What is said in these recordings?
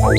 Hi,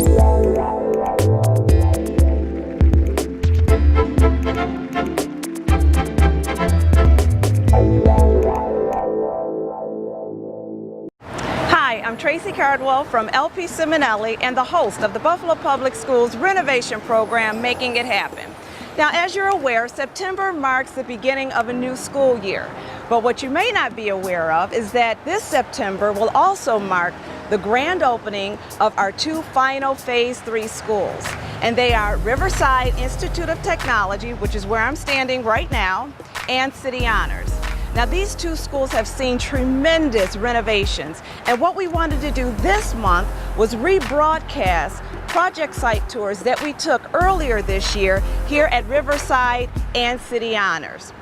I'm Tracy Cardwell from LPCiminelli and the host of the Buffalo Public Schools Renovation program, Making It Happen. Now, as you're aware, September marks the beginning of a new school year. But what you may not be aware of is that this September will also mark the grand opening of our two final Phase 3 schools. And they are Riverside Institute of Technology, which is where I'm standing right now, and City Honors. Now, these two schools have seen tremendous renovations, and what we wanted to do this month was rebroadcast project site tours that we took earlier this year here at Riverside and City Honors.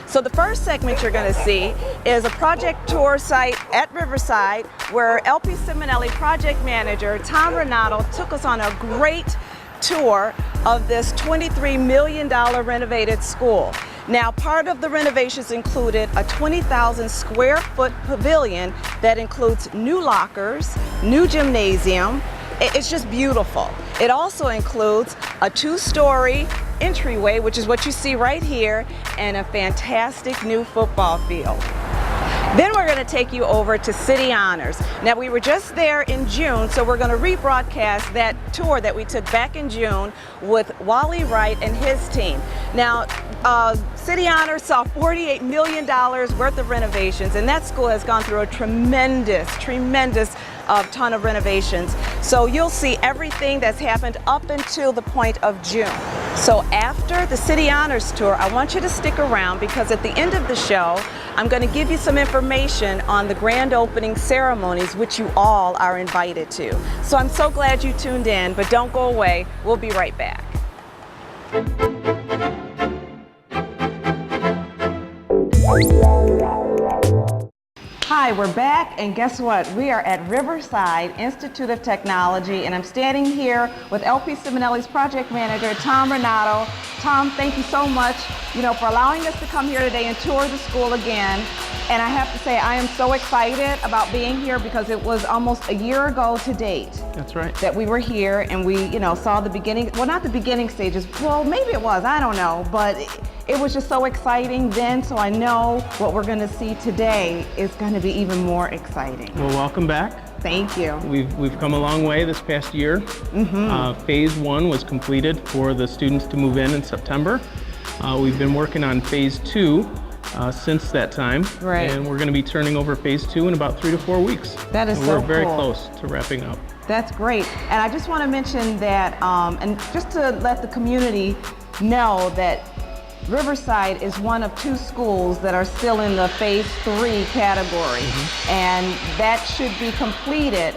So the first segment you're going to see is a project tour site at Riverside where LPCiminelli project manager Tom Renato took us on a great tour of this $23 million renovated school. Now, part of the renovations included a 20,000 square foot pavilion that includes new lockers, new gymnasium. It's just beautiful. It also includes a two-story entryway, which is what you see right here, and a fantastic new football field. Then we're going to take you over to City Honors. Now, we were just there in June, so we're going to rebroadcast that tour that we took back in June with Wally Wright and his team. Now, City Honors saw $48 million worth of renovations, and that school has gone through a tremendous ton of renovations. So you'll see everything that's happened up until the point of June. So after the City Honors tour, I want you to stick around because at the end of the show, I'm going to give you some information on the grand opening ceremonies, which you all are invited to. So I'm so glad you tuned in, but don't go away. We'll be right back. Hi, we're back, and guess what? We are at Riverside Institute of Technology, and I'm standing here with LPCiminelli's project manager, Tom Renato. Tom, thank you so much, for allowing us to come here today and tour the school again. And I have to say, I am so excited about being here because it was almost a year ago to date. That's right. That we were here and we, saw the beginning, well, not the beginning stages, well, maybe it was, I don't know, but it was just so exciting then, so I know what we're gonna see today is gonna be even more exciting. Well, welcome back. Thank you. We've come a long way this past year. Phase 1 was completed for the students to move in September. We've been working on Phase 2 since that time, right. And we're going to be turning over Phase 2 in about 3 to 4 weeks. That is so cool. We're very cool. close to wrapping up. That's great. And I just want to mention that, and just to let the community know that Riverside is one of 2 schools that are still in the Phase 3 category, and that should be completed,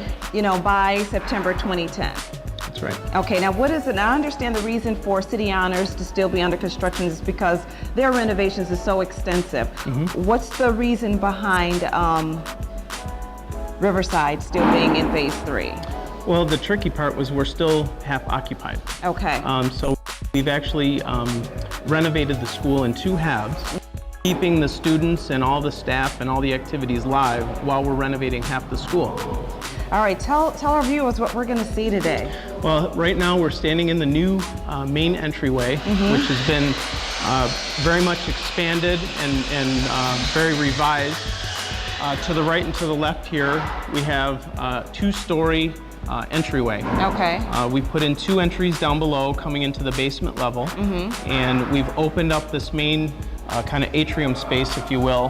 by September 2010. That's right. Okay, now what is it? Now I understand the reason for City Honors to still be under construction is because their renovations is so extensive. What's the reason behind Riverside still being in Phase 3? Well, the tricky part was we're still half occupied. Okay. So we've actually renovated the school in 2 halves, keeping the students and all the staff and all the activities live while we're renovating half the school. All right, tell our viewers what we're going to see today. Well, right now we're standing in the new main entryway, which has been very much expanded and very revised. To the right and to the left here, we have a 2-story entryway. Okay. We put in 2 entries down below coming into the basement level, and we've opened up this main kind of atrium space, if you will,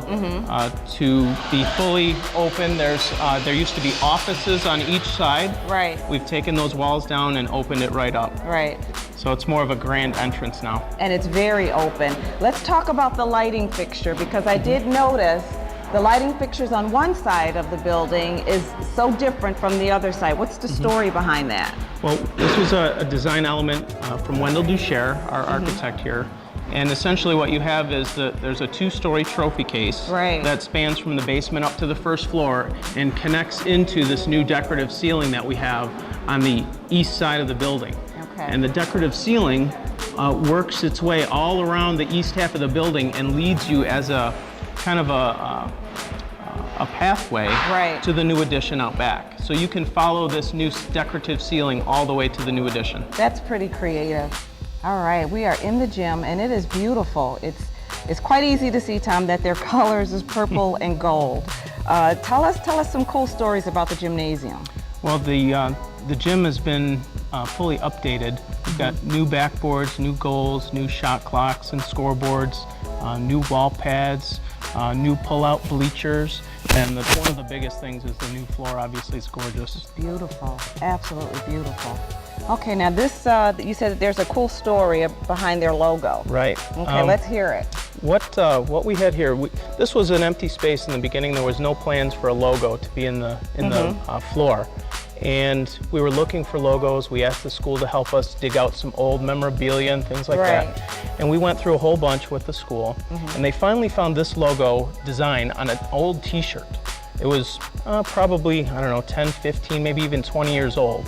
to be fully open. There used to be offices on each side. Right. We've taken those walls down and opened it right up. Right. So it's more of a grand entrance now. And it's very open. Let's talk about the lighting fixture, because I did notice the lighting fixtures on one side of the building is so different from the other side. What's the story behind that? Well, this was a design element from Wendell Ducher, our architect here. And essentially what you have is there's a 2-story trophy case that spans from the basement up to the 1st floor and connects into this new decorative ceiling that we have on the east side of the building. Okay. And the decorative ceiling works its way all around the east half of the building and leads you as a kind of a a pathway to the new addition out back. So you can follow this new decorative ceiling all the way to the new addition. That's pretty creative. All right, we are in the gym and it is beautiful. It's quite easy to see, Tom, that their colors is purple and gold. Tell us some cool stories about the gymnasium. Well, the gym has been fully updated. We've got new backboards, new goals, new shot clocks and scoreboards, new wall pads, new pull-out bleachers, and one of the biggest things is the new floor. Obviously, it's gorgeous. It's beautiful, absolutely beautiful. Okay, now this, you said that there's a cool story behind their logo. Right. Okay, let's hear it. What we had here, this was an empty space in the beginning. There was no plans for a logo to be in the floor. And we were looking for logos. We asked the school to help us dig out some old memorabilia and things like that. And we went through a whole bunch with the school. And they finally found this logo design on an old t-shirt. It was probably, I don't know, 10, 15, maybe even 20 years old.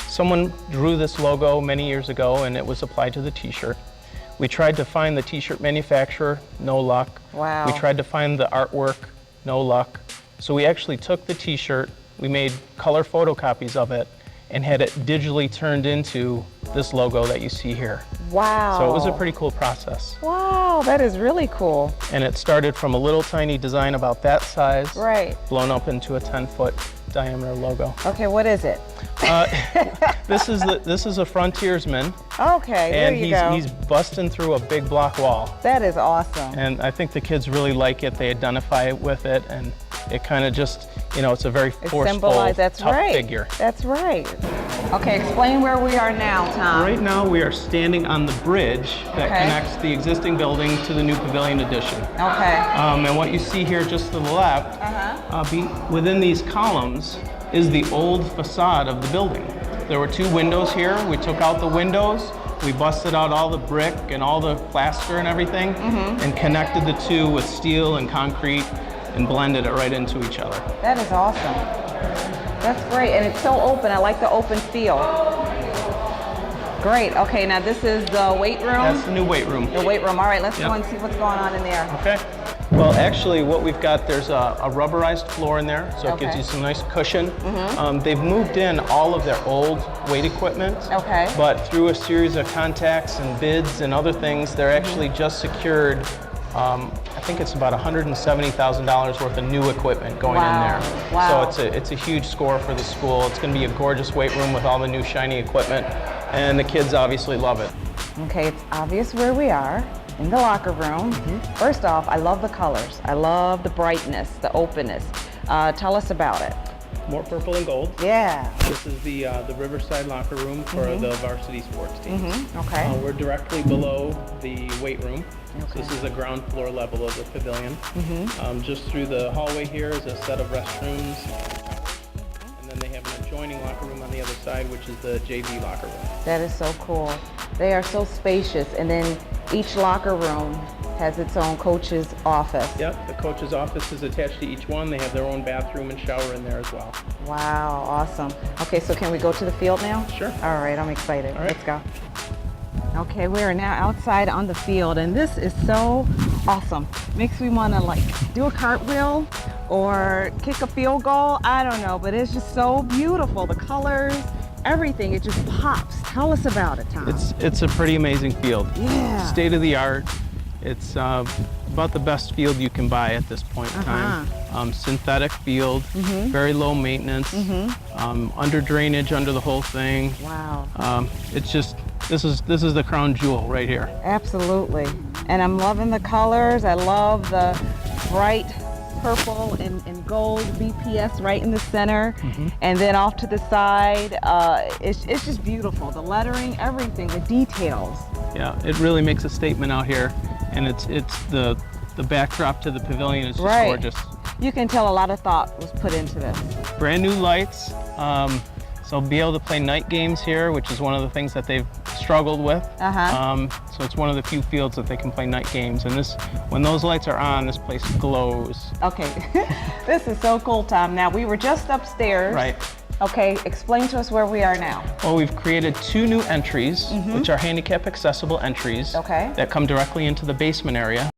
Someone drew this logo many years ago and it was applied to the t-shirt. We tried to find the t-shirt manufacturer, no luck. Wow. We tried to find the artwork, no luck. So we actually took the t-shirt, we made color photocopies of it, and had it digitally turned into this logo that you see here. Wow. So it was a pretty cool process. Wow, that is really cool. And it started from a little tiny design about that size, blown up into a 10-foot diameter logo. Okay, what is it? This is a frontiersman. Okay, there you go. And he's busting through a big block wall. That is awesome. And I think the kids really like it. They identify with it, and it kind of just, you know, it's a very forceful, tough figure. That's right. Okay, explain where we are now, Tom. Right now we are standing on the bridge that connects the existing building to the new pavilion addition. Okay. And what you see here just to the left, within these columns, is the old facade of the building. There were 2 windows here. We took out the windows, we busted out all the brick and all the plaster and everything, and connected the 2 with steel and concrete and blended it right into each other. That is awesome. That's great, and it's so open. I like the open feel. Great, okay, now this is the weight room? That's the new weight room. The weight room, all right, let's go and see what's going on in there. Okay. Well, actually, what we've got, there's a rubberized floor in there, so it gives you some nice cushion. They've moved in all of their old weight equipment, but through a series of contacts and bids and other things, they're actually just secured, I think it's about $170,000 worth of new equipment going in there. Wow. So it's a huge score for the school. It's going to be a gorgeous weight room with all the new shiny equipment, and the kids obviously love it. Okay, it's obvious where we are. In the locker room. First off, I love the colors. I love the brightness, the openness. Tell us about it. More purple and gold. Yeah. This is the Riverside locker room for the varsity sports teams. Okay. We're directly below the weight room. So this is the ground floor level of the pavilion. Just through the hallway here is a set of restrooms. And then they have an adjoining locker room on the other side, which is the JV locker room. That is so cool. They are so spacious, and then each locker room has its own coach's office. Yep, the coach's office is attached to each one. They have their own bathroom and shower in there as well. Wow, awesome. Okay, so can we go to the field now? Sure. All right, I'm excited. All right. Let's go. Okay, we are now outside on the field, and this is so awesome. Makes me want to like do a cartwheel or kick a field goal. I don't know, but it's just so beautiful. The colors, everything, it just pops. Tell us about it, Tom. It's a pretty amazing field. Yeah. State of the art. It's about the best field you can buy at this point in time. Synthetic field, very low maintenance, under drainage under the whole thing. Wow. It's just, this is the crown jewel right here. Absolutely. And I'm loving the colors. I love the bright purple and gold BPS right in the center, and then off to the side, it's just beautiful. The lettering, everything, the details. Yeah, it really makes a statement out here, and it's the backdrop to the pavilion is just gorgeous. You can tell a lot of thought was put into this. Brand new lights, so be able to play night games here, which is one of the things that they've struggled with. So it's one of the few fields that they can play night games, and when those lights are on, this place glows. Okay, this is so cool, Tom. Now, we were just upstairs. Right. Okay, explain to us where we are now. Well, we've created 2 new entries, which are handicap accessible entries that come directly into the basement area.